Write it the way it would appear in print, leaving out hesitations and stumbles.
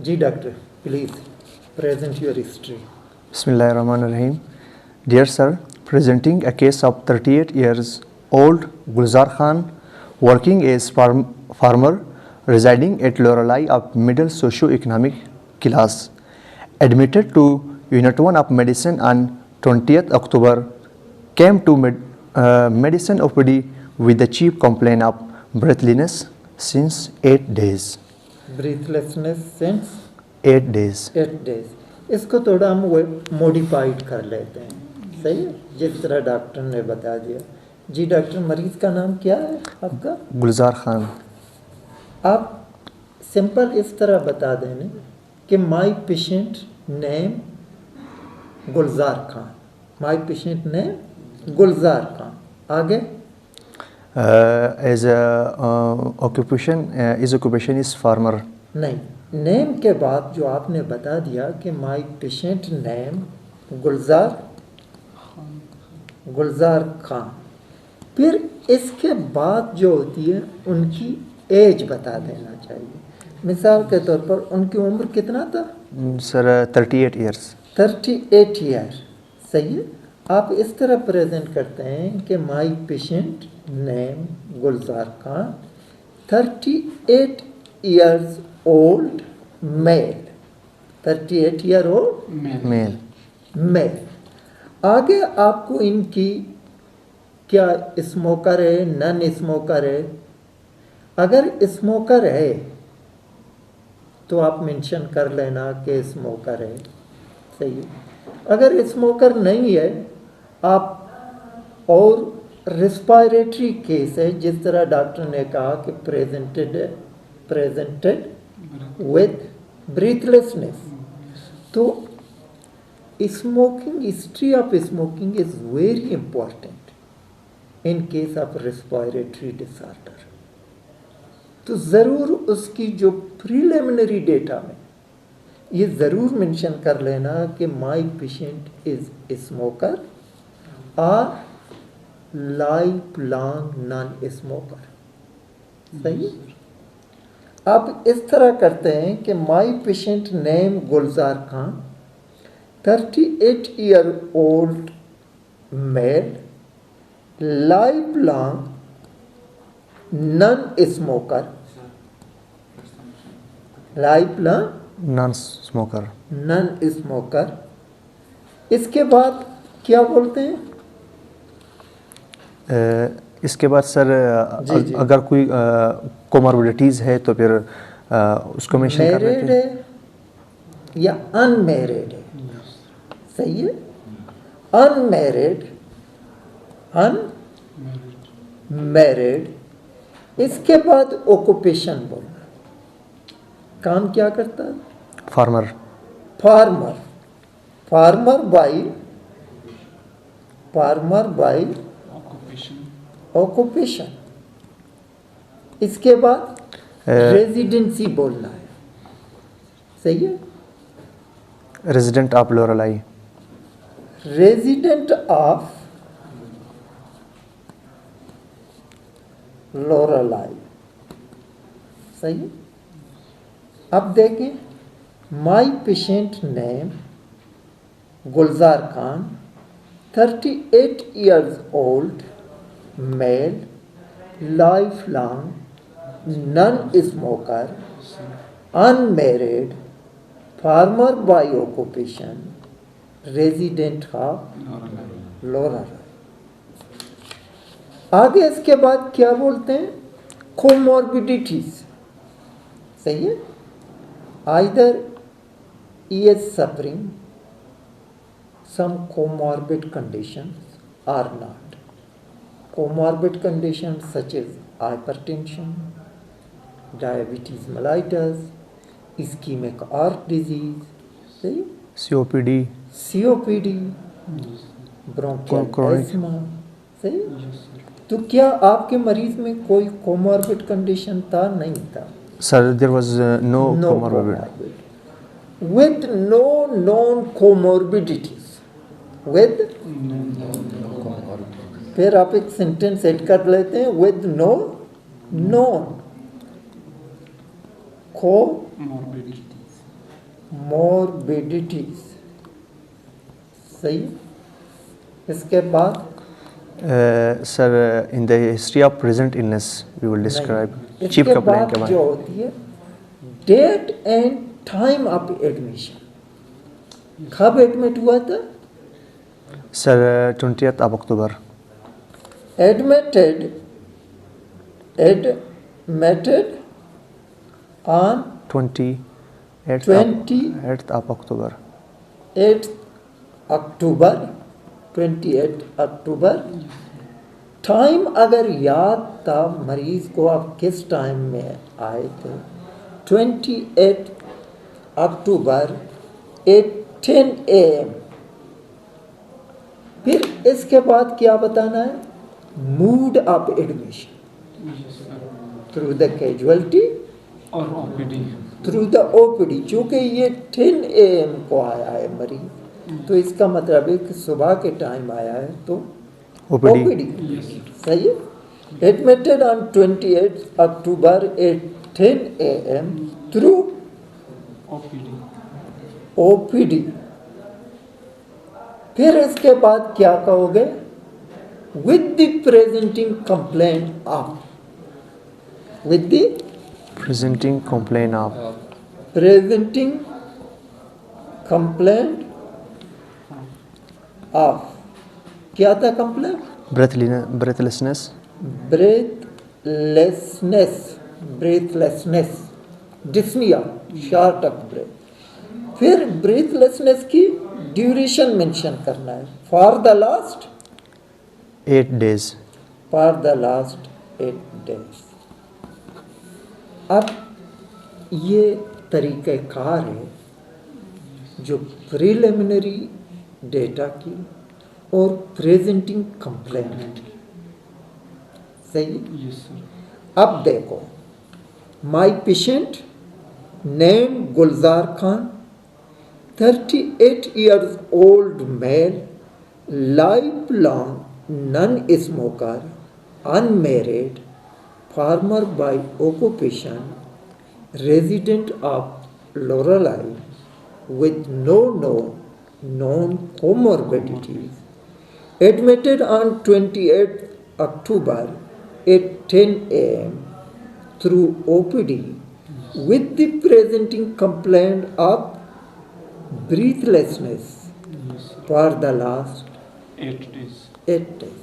Ji doctor, please present your history. Bismillahirrahmanirrahim. Dear sir, presenting a case of 38 years old Gulzar Khan, working as farmer, residing at Lorelei of middle socio-economic class, admitted to Unit 1 of medicine on 20th October, came to medicine OPD with the chief complaint of breathlessness since 8 days. Breathlessness since 8 days. 8 days. इसको थोड़ा हम modified कर लेते हैं, सही है, जिस तरह डॉक्टर ने बता दिया। जी डॉक्टर, मरीज का नाम क्या है आपका? गुलजार खान। आप सिंपल इस तरह बता देने कि my patient name Gulzar Khan, my patient name Gulzar Khan. आगे As a occupation, his occupation is farmer. नहीं, नेम के बाद जो आपने बता दिया कि my patient name Gulzar Khan, फिर इसके बाद जो होती है उनकी एज बता देना चाहिए। मिसाल के तौर पर उनकी उम्र कितना था? Sir 38 years. 38 ईयर, सही है। आप इस तरह प्रेजेंट करते हैं कि my patient name Gulzar Khan, 38 years old male, 38 year old male। आगे आपको इनकी क्या स्मोकर है, नन स्मोकर है? अगर स्मोकर है तो आप मेंशन कर लेना कि स्मोकर है, सही है। अगर स्मोकर नहीं है आप, और रेस्पिरेटरी केस है, जिस तरह डॉक्टर ने कहा कि प्रेजेंटेड विथ ब्रीथलेसनेस, तो smoking, history of smoking is very important in case of respiratory disorder. तो ज़रूर उसकी जो प्रीलिमिनरी डेटा में ये ज़रूर मेंशन कर लेना कि माय पेशेंट इज स्मोकर और लाइफ लॉन्ग नॉन स्मोकर, सही है। अब इस तरह करते हैं कि my patient name Gulzar Khan, 38 year old male, life long non smoker, life long non smoker. इसके बाद क्या बोलते हैं? इसके बाद सर अगर कोई कोमॉर्बिडिटीज़ है तो फिर उसको मेंशन कर लेते हैं। मैरिड है या अनमैरिड है, सही है। अनमैरिड, इसके बाद ऑक्यूपेशन बोलना, काम क्या करता है? Farmer by occupation. इसके बाद रेजिडेंसी बोलना है, सही है। Resident of Loralai, resident of Loralai, सही है। अब देखिए, my patient name Gulzar Khan, 38 years old male, life long non smoker, unmarried, farmer by occupation, resident of Loralai. आगे इसके बाद क्या बोलते हैं? कोमॉर्बिडिटीज, सही है। Either he is suffering some comorbid conditions or not. Comorbid conditions such as hypertension, diabetes mellitus, ischemic heart disease, सही? COPD, bronchial asthma, सही? तो क्या आपके मरीज में कोई कोमॉर्बिड कंडीशन था? नहीं था sir. There was no comorbid, with no known comorbidities, with फिर आप एक सेंटेंस ऐड कर लेते हैं, with no known comorbidities, morbidities. सही। इसके बाद Sir, in the history of present illness, we will describe नहीं, chief इसके complaint बाद के बारे जो में। होती है date and time of admission. कब एडमिट हुआ था? Sir, 20th of October. Admitted on 28th of October. 8 October 28 October. Time अगर याद था मरीज को आप किस टाइम में आए थे? 28 अक्टूबर 8:10 AM। फिर इसके बाद क्या बताना है? Mood off admission through the casualty और ओपीडी थ्रू द ओपीडी। चूंकि ये 10 AM को आया है मरीज, तो इसका मतलब है कि सुबह के टाइम आया है तो OPD. ओपीडी। सही है। Admitted on 28 October 8:10 AM through OPD OPD. फिर इसके बाद क्या कहोगे? With the presenting complaint of with the Presenting complaint of presenting complaint of. क्या था complaint? breathlessness, breathlessness dyspnoea, short of breath. फिर ब्रेथलेसनेस की ड्यूरेशन मेंशन करना है। For the last 8 days. 8 days। अब ये तरीक़ेकार है जो प्रिलिमिनरी डेटा की और प्रेजेंटिंग कंप्लेंट की। सही। Yes sir. अब देखो, my patient name Gulzar Khan, 38 years old male, lifelong non-smoker, unmarried, farmer by occupation, resident of Lorelei, with no known comorbidities, admitted on 28 October at 10 AM through OPD with the presenting complaint of breathlessness Yes, sir. for the last 8 days. 8 days.